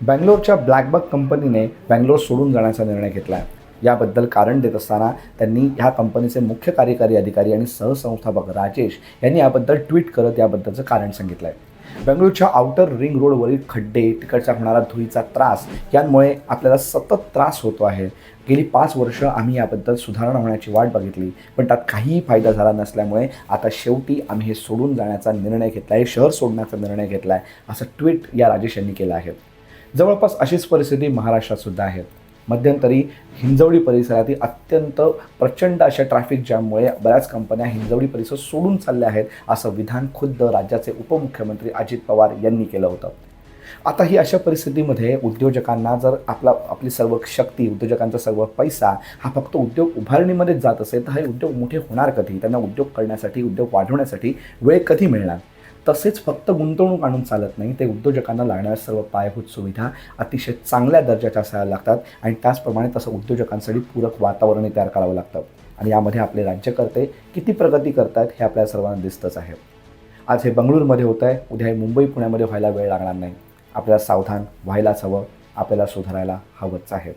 बंगलोरच्या ब्लॅकबक कंपनीने बंगलोर सोडून जाण्याचा निर्णय घेतला आहे. याबद्दल कारण देत असताना त्यांनी ह्या कंपनीचे मुख्य कार्यकारी अधिकारी आणि सहसंस्थापक राजेश यांनी याबद्दल ट्विट करत याबद्दलचं कारण सांगितलं आहे. बंगळूरच्या आउटर रिंग रोडवरील खड्डे, तिकडचा होणारा धुळीचा त्रास यांमुळे आपल्याला सतत त्रास होतो आहे. गेली 5 वर्ष आम्ही याबद्दल सुधारणा होण्याची वाट बघितली, पण त्यात काहीही फायदा झाला नसल्यामुळे आता शेवटी आम्ही हे सोडून जाण्याचा निर्णय घेतला आहे, शहर सोडण्याचा निर्णय घेतला आहे, असं ट्विट या राजेश यांनी केलं आहे. जवळपास अशीच परिस्थिती महाराष्ट्रात सुद्धा आहे. मध्यंतरी हिंजवडी परिसरातील अत्यंत प्रचंड अशा ट्रॅफिक जॅममुळे बऱ्याच कंपन्या हिंजवडी परिसर सोडून चालल्या आहेत, असं विधान खुद्द राज्याचे उपमुख्यमंत्री अजित पवार यांनी केलं होतं. आता ही अशा परिस्थितीमध्ये उद्योजकांना जर आपली सर्व शक्ती, उद्योजकांचा सर्व पैसा हा फक्त उद्योग उभारणीमध्येच जात असेल, तर हे उद्योग मोठे होणार कधी? त्यांना उद्योग करण्यासाठी, उद्योग वाढवण्यासाठी वेळ कधी मिळणार? तसेच फक्त गुंतवणूक आणून चालत नाही, ते उद्योजकांना लागणाऱ्या सर्व पायाभूत सुविधा अतिशय चांगल्या दर्जाच्या असायला लागतात आणि त्याचप्रमाणे तसं उद्योजकांसाठी पूरक वातावरणही तयार करावं लागतं. आणि यामध्ये आपले राज्यकर्ते किती प्रगती करत आहेत हे आपल्या सर्वांना दिसतंच आहे. आज हे बंगळूरमध्ये होतं आहे, उद्या हे मुंबई, पुण्यामध्ये व्हायला वेळ लागणार नाही. आपल्याला सावधान व्हायलाच हवं, आपल्याला सुधारायला हवंच आहे.